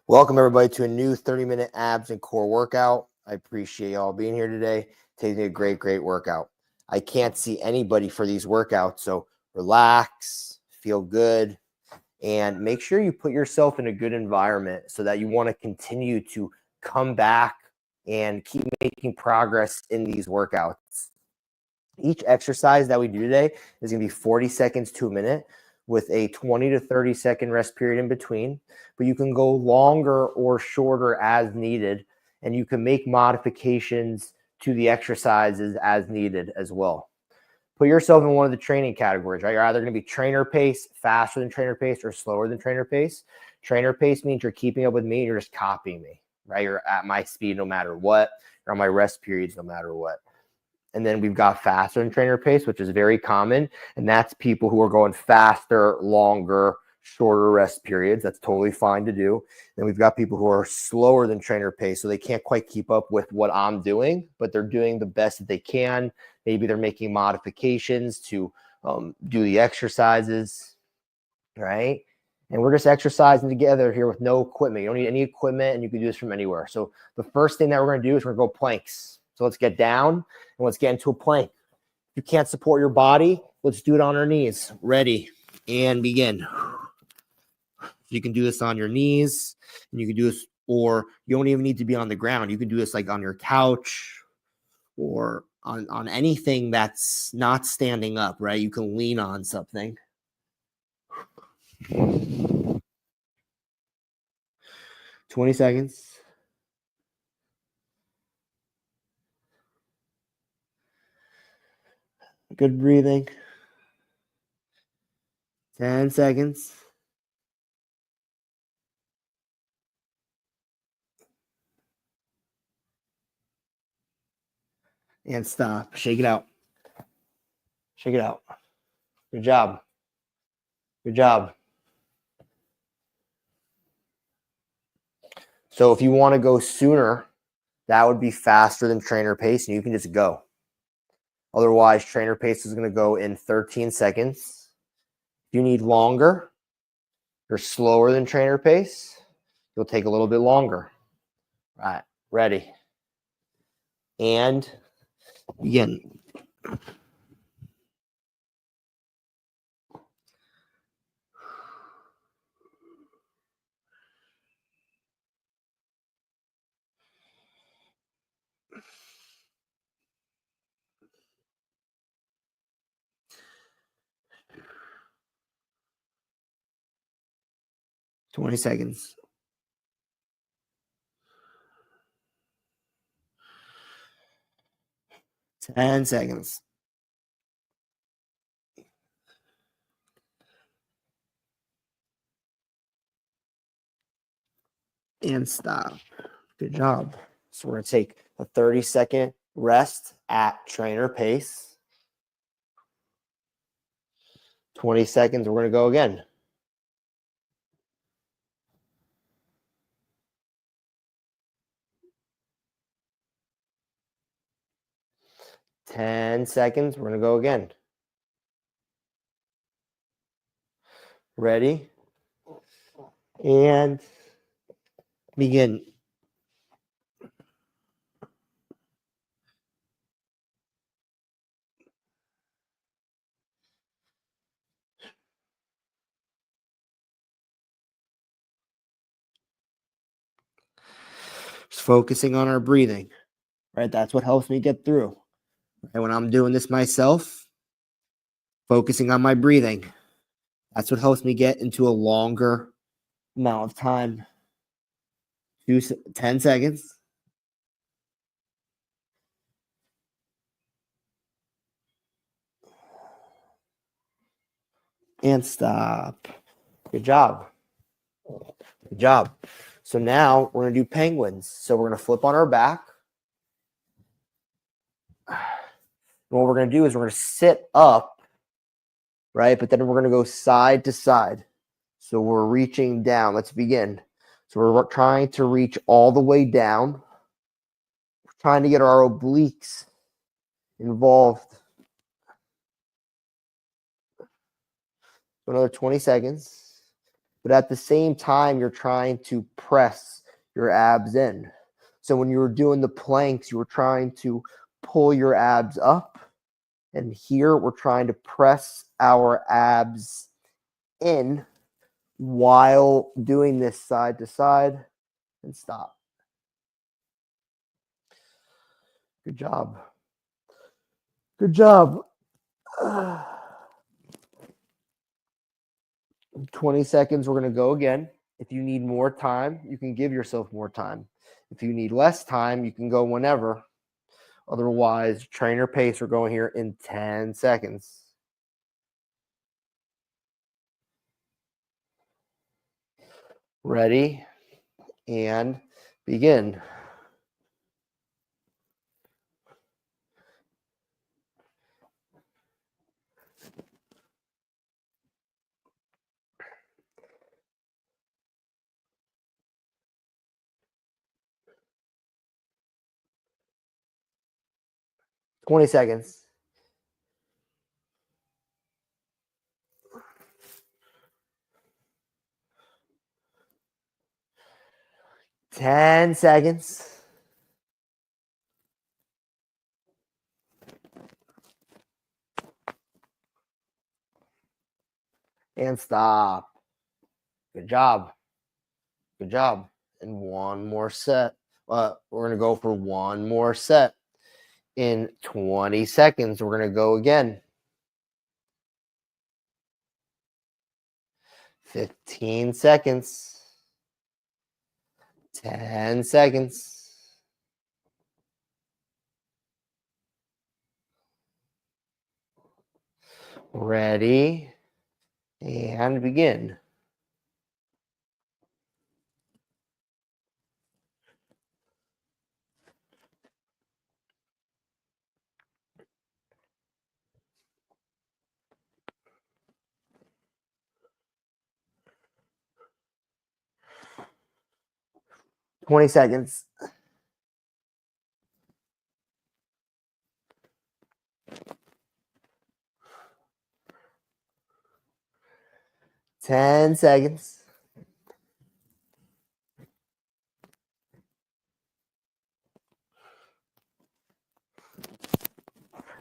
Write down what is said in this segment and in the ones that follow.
Welcome, everybody, to a new 30-minute abs and core workout. I appreciate y'all being here today, taking a great workout. I can't see anybody for these workouts, so relax, feel good, and make sure you put yourself in a good environment so that you want to continue to come back and keep making progress in these workouts. Each exercise that we do today is going to be 40 seconds to a minute with a 20 to 30 second rest period in between, but you can go longer or shorter as needed, and you can make modifications to the exercises as needed as well. Put yourself in one of the training categories, right? You're either going to be trainer pace, faster than trainer pace, or slower than trainer pace. Trainer pace means you're keeping up with me, you're just copying me, right? You're at my speed no matter what, you're on my rest periods no matter what. And then we've got faster than trainer pace, which is very common. And that's people who are going faster, longer, shorter rest periods. That's totally fine to do. Then we've got people who are slower than trainer pace, so they can't quite keep up with what I'm doing, but they're doing the best that they can. Maybe they're making modifications to do the exercises, right? And we're just exercising together here with no equipment. You don't need any equipment, and you can do this from anywhere. So the first thing that we're going to do is we're going to go planks. So let's get down and let's get into a plank. If you can't support your body, let's do it on our knees. Ready and begin. You can do this on your knees, and you can do this, or you don't even need to be on the ground. You can do this like on your couch or on anything that's not standing up, right? You can lean on something. 20 seconds. Good breathing. 10 seconds. And stop. Shake it out. Shake it out. Good job. Good job. So if you want to go sooner, that would be faster than trainer pace, and you can just go. Otherwise, trainer pace is going to go in 13 seconds. If you need longer, you're slower than trainer pace, you'll take a little bit longer. All right, ready. And begin. $20 seconds. 10 seconds. And stop. Good job. So we're going to take a 30-second rest at trainer pace. 20 seconds, we're going to go again. Ten seconds, we're going to go again. Ready? And begin. Just focusing on our breathing, right? That's what helps me get through. And when I'm doing this myself, focusing on my breathing, that's what helps me get into a longer amount of time. 10 seconds. And stop. Good job. Good job. So now we're going to do penguins. So we're going to flip on our back. And what we're going to do is we're going to sit up, right? But then we're going to go side to side. So we're reaching down. Let's begin. So we're trying to reach all the way down. We're trying to get our obliques involved. So another 20 seconds. but at the same time, you're trying to press your abs in. So when you were doing the planks, you were trying to pull your abs up. And here we're trying to press our abs in while doing this side to side and stop. Good job. Good job. 20 seconds, we're going to go again. If you need more time, you can give yourself more time. If you need less time, you can go whenever. Otherwise, trainer pace, we're going here in 10 seconds. Ready and begin. $20 seconds. $10 seconds. And stop. Good job. Good job. And one more set. We're going to go for one more set. In 20 seconds, we're going to go again. 15 seconds. 10 seconds. Ready and begin. $20 seconds. $10 seconds.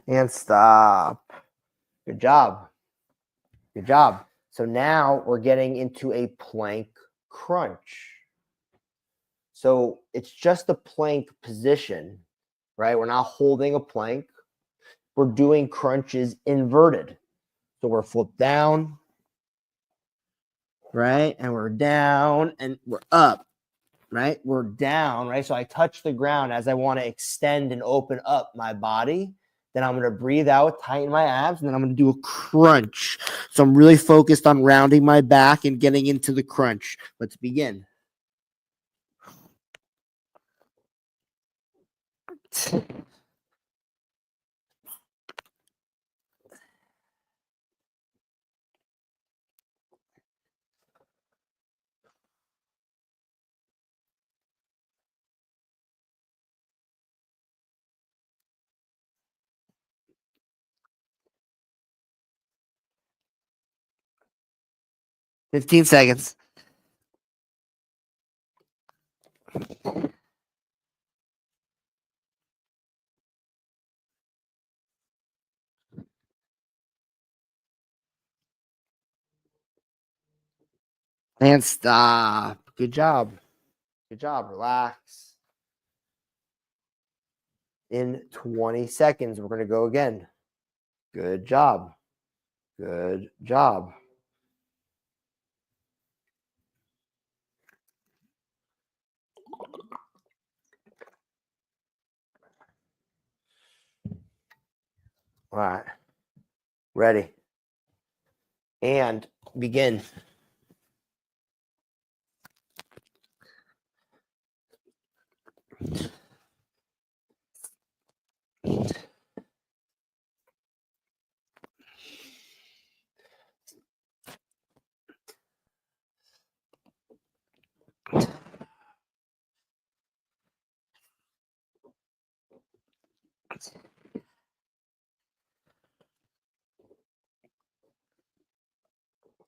And stop. Good job. Good job. So now we're getting into a plank crunch. So it's just a plank position, right? We're not holding a plank. We're doing crunches inverted. So we're flipped down, right? And we're down and we're up, right? We're down, right? So I touch the ground as I want to extend and open up my body. Then I'm going to breathe out, tighten my abs, and then I'm going to do a crunch. So I'm really focused on rounding my back and getting into the crunch. Let's begin. $15 seconds. And stop. Good job. Good job. Relax. In 20 seconds, we're going to go again. Good job. Good job. All right. Ready. And begin.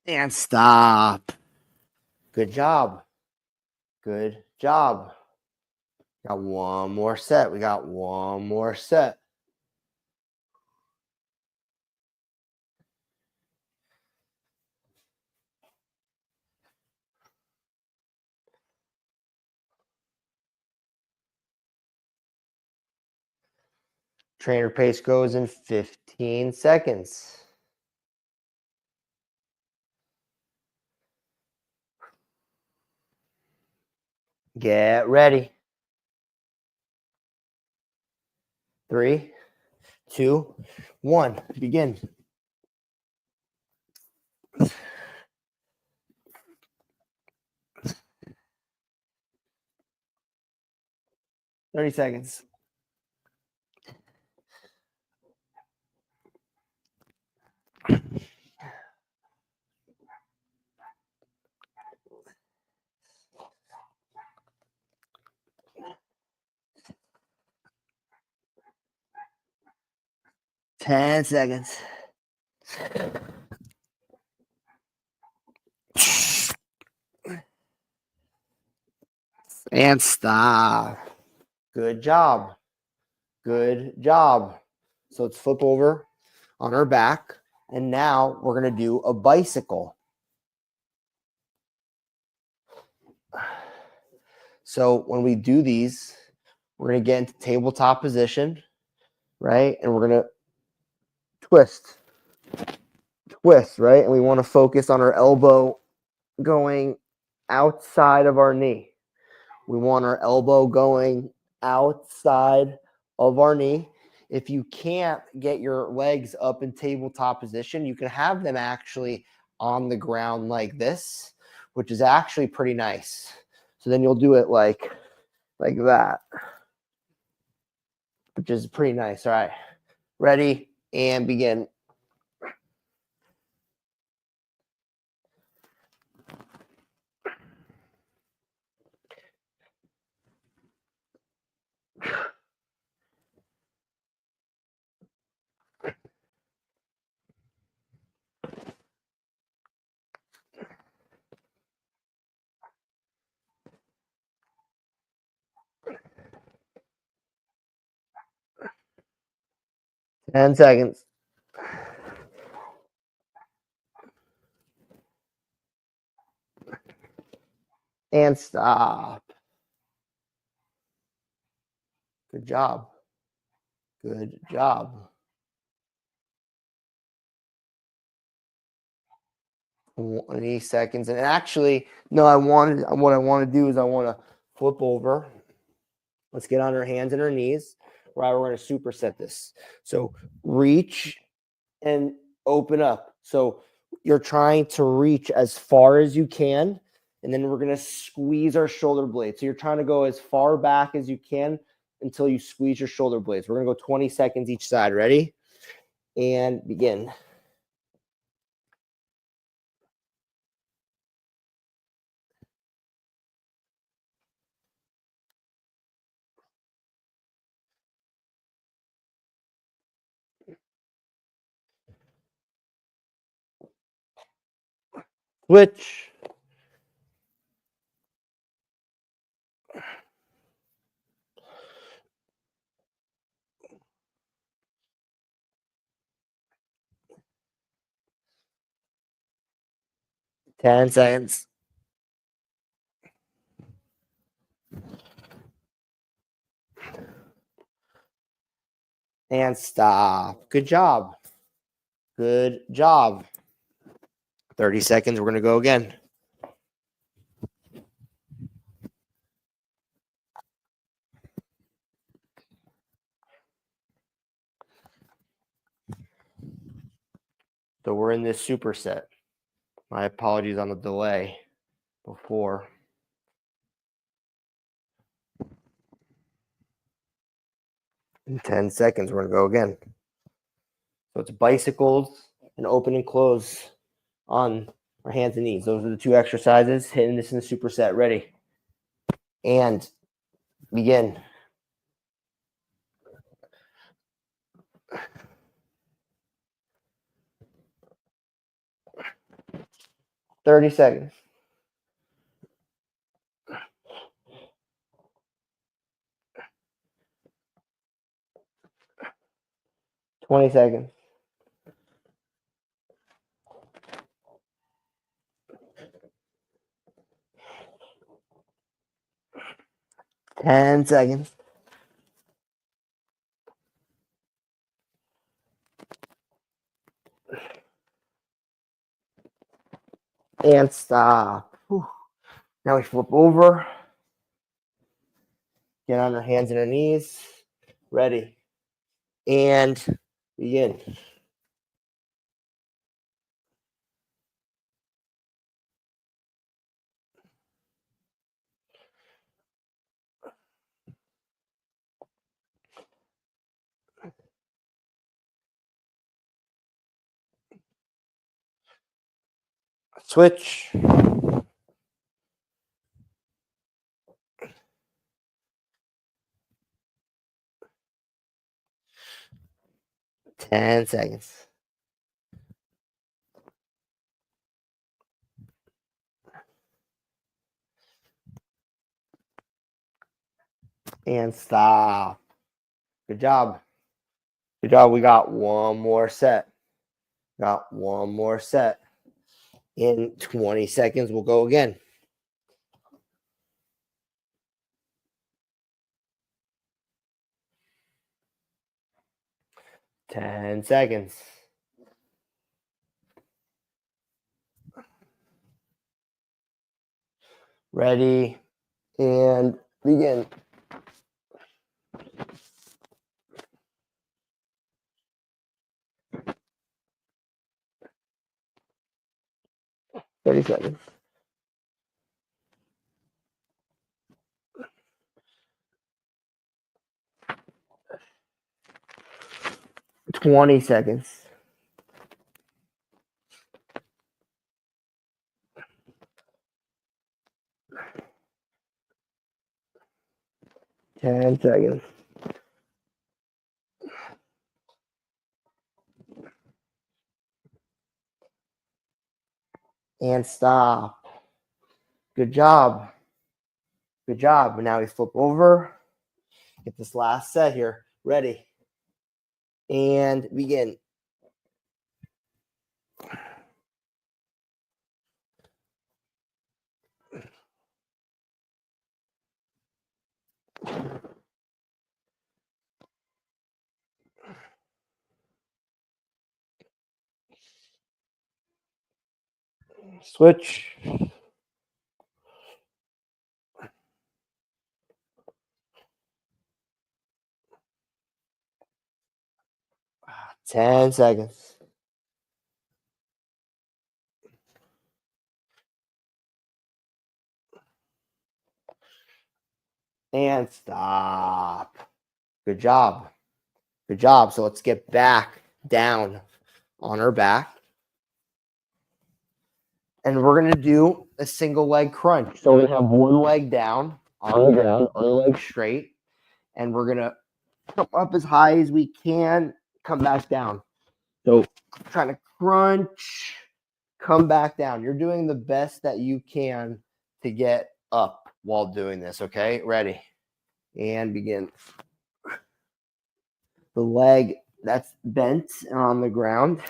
And stop. Good job. Good job. Got one more set. We got one more set. Trainer pace goes in 15 seconds. Get ready. 3, 2, 1. Begin. Thirty seconds. Ten seconds. And stop. Good job. Good job. So let's flip over on our back. And now we're going to do a bicycle. So when we do these, we're going to get into tabletop position, right? And we're going to twist, right? And we want to focus on our elbow going outside of our knee. We want our elbow going outside of our knee. If you can't get your legs up in tabletop position, you can have them actually on the ground like this, which is actually pretty nice. So then you'll do it like that, which is pretty nice. All right, ready and begin. Ten seconds. And stop. Good job. Good job. 20 seconds. And actually, no, what I want to do is I want to flip over. Let's get on our hands and our knees. Right, we're going to superset this. So reach and open up. So you're trying to reach as far as you can, and then we're going to squeeze our shoulder blades. So you're trying to go as far back as you can until you squeeze your shoulder blades. We're going to go 20 seconds each side. Ready? And begin. Switch. Ten seconds. And stop. Good job. Good job. 30 seconds. We're going to go again. So we're in this superset. My apologies on the delay before. In 10 seconds, we're going to go again. So it's bicycles and open and close on our hands and knees. Those are the two exercises. Hitting this in the superset. Ready? And begin. "30 seconds. 20 seconds. Ten seconds. And stop. Whew. Now we flip over. Get on our hands and our knees. Ready. And begin. Switch. 10 seconds. And stop. Good job. Good job. We got one more set. Got one more set. In 20 seconds, we'll go again. Ten seconds. Ready and begin. Thirty seconds. 20 seconds. 10 seconds. And stop. Good job. Good job. And now we flip over. Get this last set here. Ready. And begin. Switch. 10 seconds. And stop. Good job. Good job. So let's get back down on our back. And we're going to do a single leg crunch. So we're going to have one leg down on the ground, other leg straight. And we're going to come up as high as we can, come back down. So trying to crunch, come back down. You're doing the best that you can to get up while doing this, okay? Ready. And begin. The leg that's bent on the ground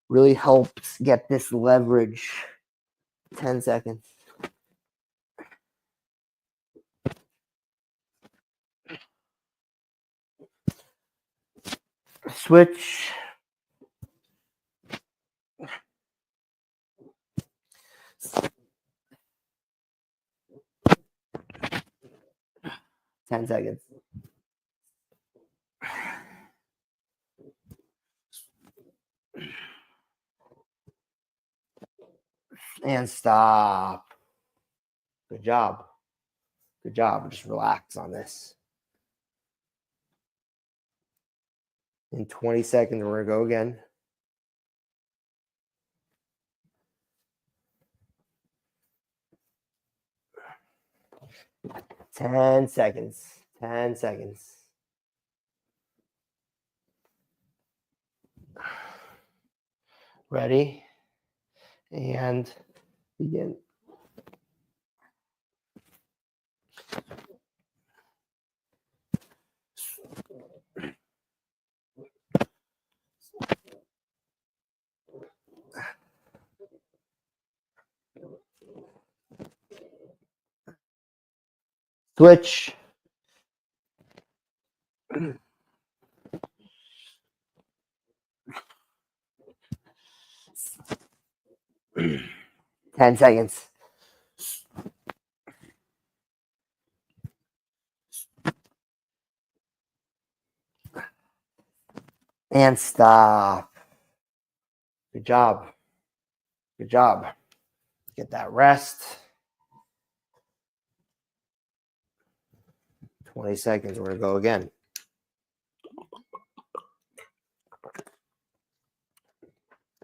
really helps get this leverage. 10 seconds. Switch. Ten seconds. And stop. Good job. Good job. Just relax on this. In 20 seconds, we're going to go again. Ten seconds. 10 seconds. Ready? And begin. Switch. Ten seconds. And stop. Good job. Good job. Get that rest. 20 seconds. We're going to go again.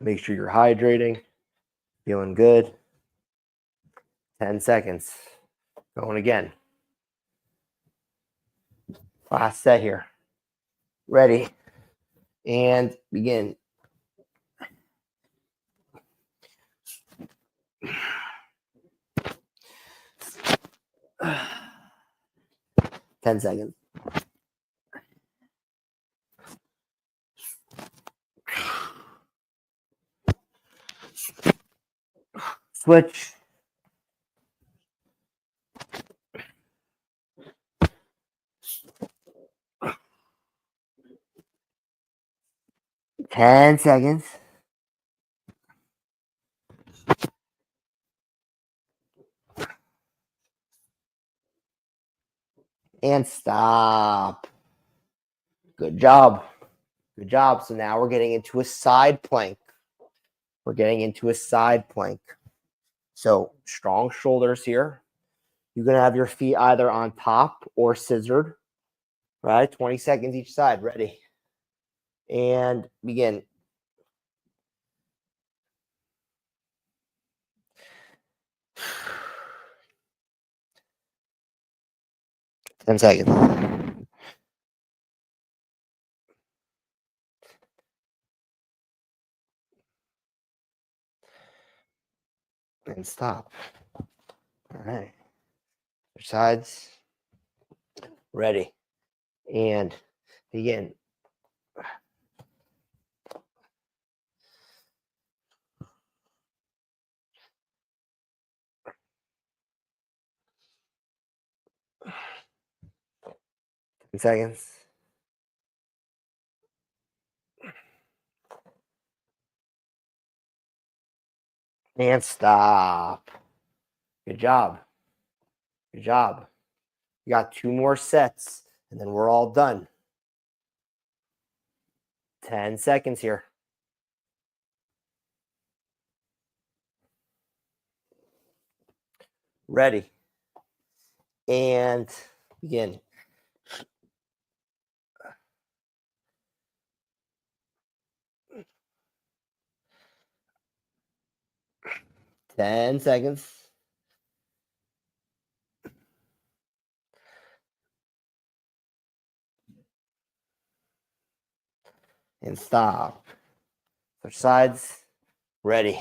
Make sure you're hydrating. Feeling good. 10 seconds. Going again. Last set here. Ready. And begin. 10 seconds. Switch. Ten seconds. And stop. Good job. Good job. So now we're getting into a side plank. We're getting into a side plank. So strong shoulders here. You're going to have your feet either on top or scissored, right? 20 seconds each side. Ready. And begin. Ten seconds. And stop. All right. Your sides. Ready. And begin. Seconds. And stop. Good job. Good job. You got 2 more sets, and then we're all done. 10 seconds here. Ready. And begin. Ten seconds. And stop. Switch sides. Ready.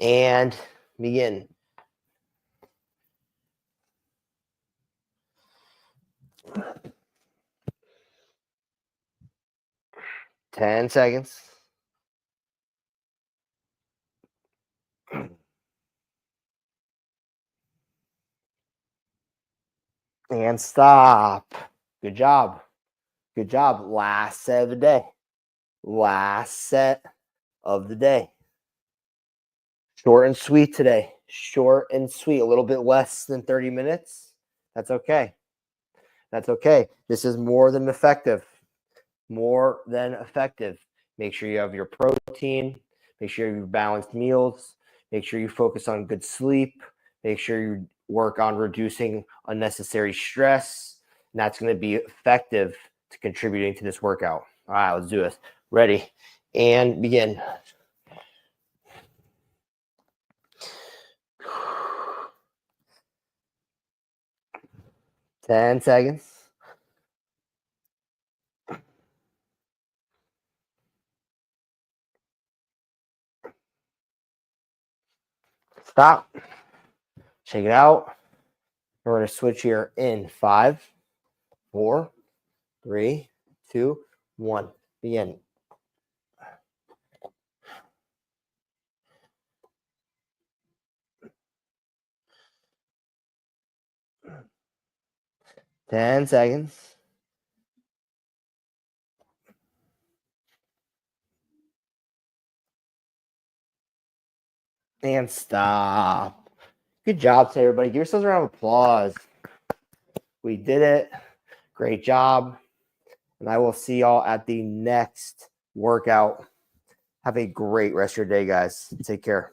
And begin. Ten seconds. And stop. Good job. Good job. Last set of the day. Last set of the day. Short and sweet today. Short and sweet. A little bit less than 30 minutes. That's okay. That's okay. This is more than effective. More than effective. Make sure you have your protein. Make sure you have balanced meals. Make sure you focus on good sleep. Make sure you work on reducing unnecessary stress. And that's going to be effective to contributing to this workout. All right, let's do this. Ready. And begin. Ten seconds. Stop. Shake it out. We're going to switch here in 5, 4, 3, 2, 1. Begin. 10 seconds. And stop. Good job to everybody. Give yourselves a round of applause. We did it. Great job. And I will see y'all at the next workout. Have a great rest of your day, guys. Take care.